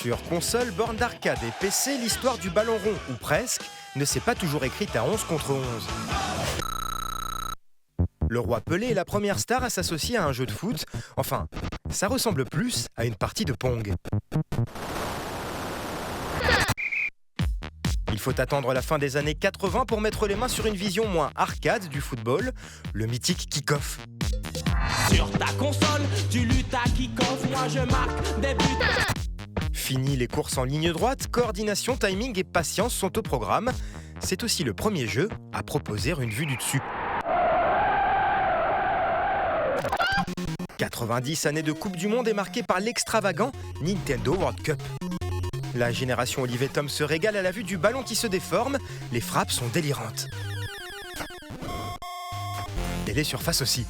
Sur console, borne d'arcade et PC, l'histoire du ballon rond, ou presque, ne s'est pas toujours écrite à 11 contre 11. Le roi Pelé est la première star à s'associer à un jeu de foot. Enfin, ça ressemble plus à une partie de Pong. Il faut attendre la fin des années 80 pour mettre les mains sur une vision moins arcade du football, le mythique kick-off. Sur ta console, tu luttes à kick-off, moi je marque des buts. Fini les courses en ligne droite, coordination, timing et patience sont au programme. C'est aussi le premier jeu à proposer une vue du dessus. 90 années de Coupe du Monde est marquée par l'extravagant Nintendo World Cup. La génération Olivier Tom se régale à la vue du ballon qui se déforme, les frappes sont délirantes. Et les surfaces aussi.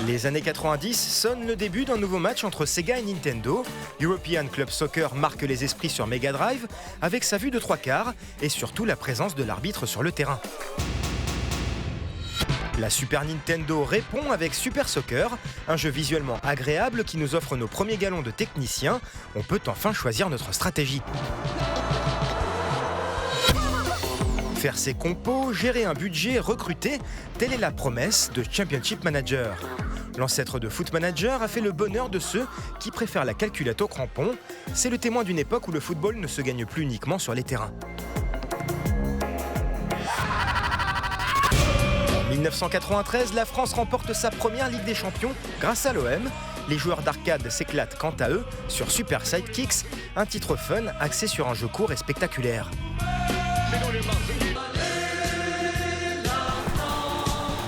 Les années 90 sonnent le début d'un nouveau match entre Sega et Nintendo. European Club Soccer marque les esprits sur Mega Drive avec sa vue de 3/4 et surtout la présence de l'arbitre sur le terrain. La Super Nintendo répond avec Super Soccer, un jeu visuellement agréable qui nous offre nos premiers galons de technicien. On peut enfin choisir notre stratégie. Faire ses compos, gérer un budget, recruter, telle est la promesse de Championship Manager. L'ancêtre de Foot Manager a fait le bonheur de ceux qui préfèrent la calculette au crampon. C'est le témoin d'une époque où le football ne se gagne plus uniquement sur les terrains. En 1993, la France remporte sa première Ligue des Champions grâce à l'OM. Les joueurs d'arcade s'éclatent quant à eux sur Super Sidekicks, un titre fun axé sur un jeu court et spectaculaire.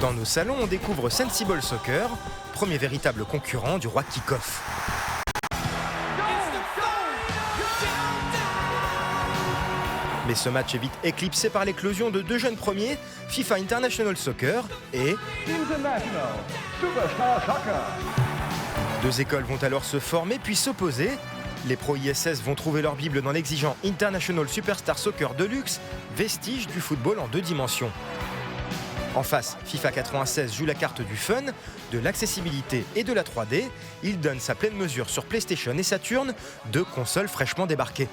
Dans nos salons, on découvre Sensible Soccer, premier véritable concurrent du roi kick-off. Mais ce match est vite éclipsé par l'éclosion de deux jeunes premiers, FIFA International Soccer et International Superstar Soccer. Deux écoles vont alors se former puis s'opposer. Les pros ISS vont trouver leur bible dans l'exigeant International Superstar Soccer Deluxe, vestige du football en 2 dimensions. En face, FIFA 96 joue la carte du fun, de l'accessibilité et de la 3D. Il donne sa pleine mesure sur PlayStation et Saturn, 2 consoles fraîchement débarquées.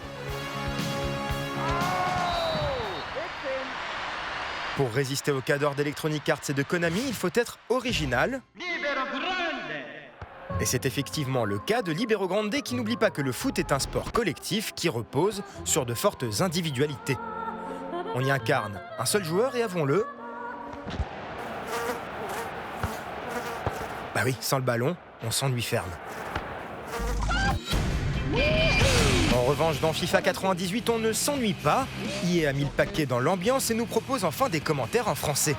Pour résister au cadre d'Electronic Arts et de Konami, il faut être original. Et c'est effectivement le cas de Libero Grande qui n'oublie pas que le foot est un sport collectif qui repose sur de fortes individualités. On y incarne un seul joueur et avouons-le, bah oui, sans le ballon, on s'ennuie ferme. En revanche, dans FIFA 98, on ne s'ennuie pas. EA a mis le paquet dans l'ambiance et nous propose enfin des commentaires en français.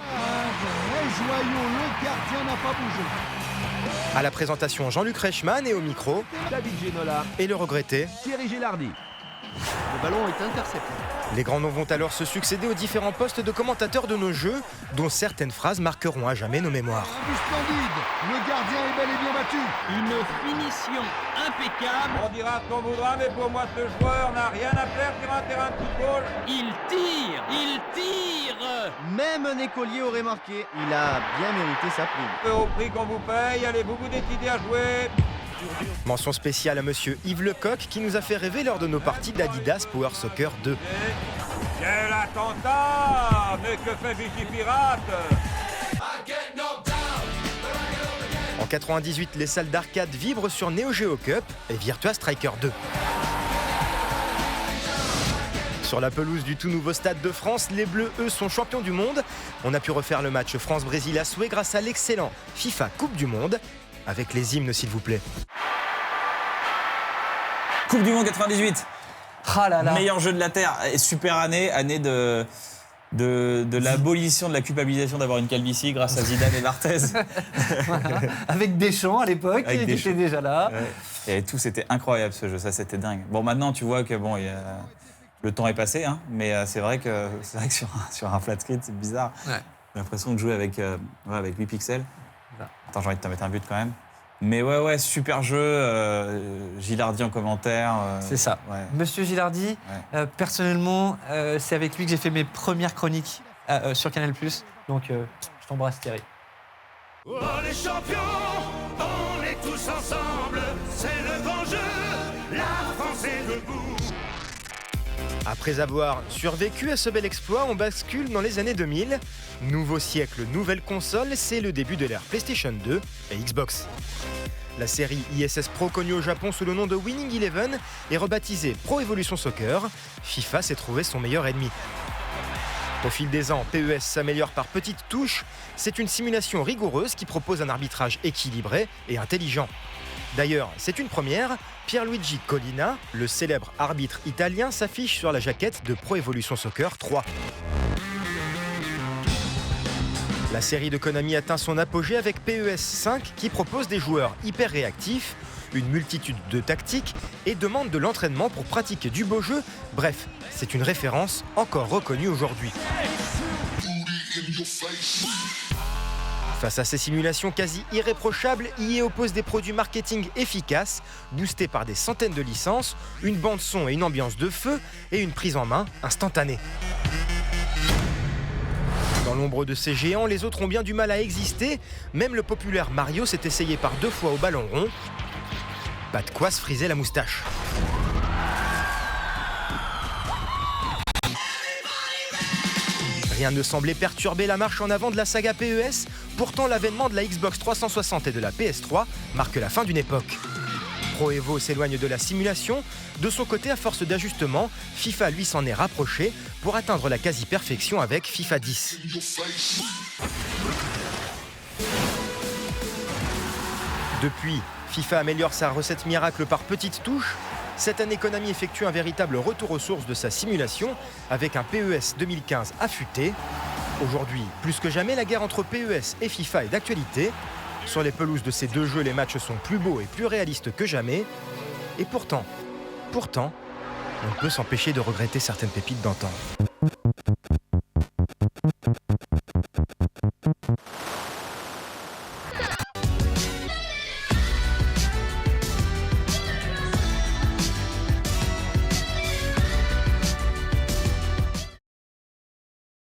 Joyau, le gardien n'a pas bougé. À la présentation, Jean-Luc Reichmann et au micro, David Ginola, et le regretté Thierry Gilardi. Le ballon est intercepté. Les grands noms vont alors se succéder aux différents postes de commentateurs de nos jeux, dont certaines phrases marqueront à jamais nos mémoires. Un but splendide. Le gardien est bel et bien battu. Une finition impeccable. On dira ce qu'on voudra, mais pour moi, ce joueur n'a rien à faire sur un terrain de football. Il tire. Même un écolier aurait marqué. Il a bien mérité sa prime. Au prix qu'on vous paye, allez-vous vous décider à jouer. Mention spéciale à monsieur Yves Lecoq qui nous a fait rêver lors de nos parties d'Adidas Power Soccer 2. Quel attentat! Mais que fait Vigipirate? En 98, les salles d'arcade vibrent sur Neo Geo Cup et Virtua Striker 2. Sur la pelouse du tout nouveau Stade de France, les Bleus, eux, sont champions du monde. On a pu refaire le match France-Brésil à souhait grâce à l'excellent FIFA Coupe du Monde. Avec les hymnes, s'il vous plaît. Coupe du Monde 98. Ah là là. Meilleur jeu de la Terre. Et super année de l'abolition de la culpabilisation d'avoir une calvitie grâce à Zidane et Barthez. Voilà. Avec Deschamps à l'époque, Avec il Deschamps. était déjà là. Ouais. Et tout, c'était incroyable ce jeu, ça c'était dingue. Bon, maintenant tu vois que bon, le temps est passé, hein, mais c'est vrai que sur un flat screen, c'est bizarre. Ouais. J'ai l'impression de jouer avec 8 pixels. Voilà. Attends, j'ai envie de te mettre un but quand même. Mais ouais, super jeu. Gilardi en commentaire. C'est ça. Ouais. Monsieur Gilardi, personnellement, c'est avec lui que j'ai fait mes premières chroniques sur Canal+. Donc, je t'embrasse, Thierry. Oh, les champions, est tous ensemble, c'est le grand jeu, la France est debout. Après avoir survécu à ce bel exploit, on bascule dans les années 2000. Nouveau siècle, nouvelle console, c'est le début de l'ère PlayStation 2 et Xbox. La série ISS Pro, connue au Japon sous le nom de Winning Eleven, est rebaptisée Pro Evolution Soccer. FIFA s'est trouvé son meilleur ennemi. Au fil des ans, PES s'améliore par petites touches. C'est une simulation rigoureuse qui propose un arbitrage équilibré et intelligent. D'ailleurs, c'est une première, Pierluigi Collina, le célèbre arbitre italien, s'affiche sur la jaquette de Pro Evolution Soccer 3. La série de Konami atteint son apogée avec PES 5 qui propose des joueurs hyper réactifs, une multitude de tactiques et demande de l'entraînement pour pratiquer du beau jeu. Bref, c'est une référence encore reconnue aujourd'hui. Face à ces simulations quasi irréprochables, EA oppose des produits marketing efficaces, boostés par des centaines de licences, une bande-son et une ambiance de feu et une prise en main instantanée. Dans l'ombre de ces géants, les autres ont bien du mal à exister. Même le populaire Mario s'est essayé par 2 fois au ballon rond. Pas de quoi se friser la moustache. Rien ne semblait perturber la marche en avant de la saga PES. Pourtant, l'avènement de la Xbox 360 et de la PS3 marque la fin d'une époque. Pro Evo s'éloigne de la simulation. De son côté, à force d'ajustements, FIFA lui s'en est rapproché pour atteindre la quasi-perfection avec FIFA 10. Depuis, FIFA améliore sa recette miracle par petites touches. Cette année, Konami effectue un véritable retour aux sources de sa simulation avec un PES 2015 affûté. Aujourd'hui, plus que jamais, la guerre entre PES et FIFA est d'actualité. Sur les pelouses de ces deux jeux, les matchs sont plus beaux et plus réalistes que jamais. Et pourtant, on peut s'empêcher de regretter certaines pépites d'antan.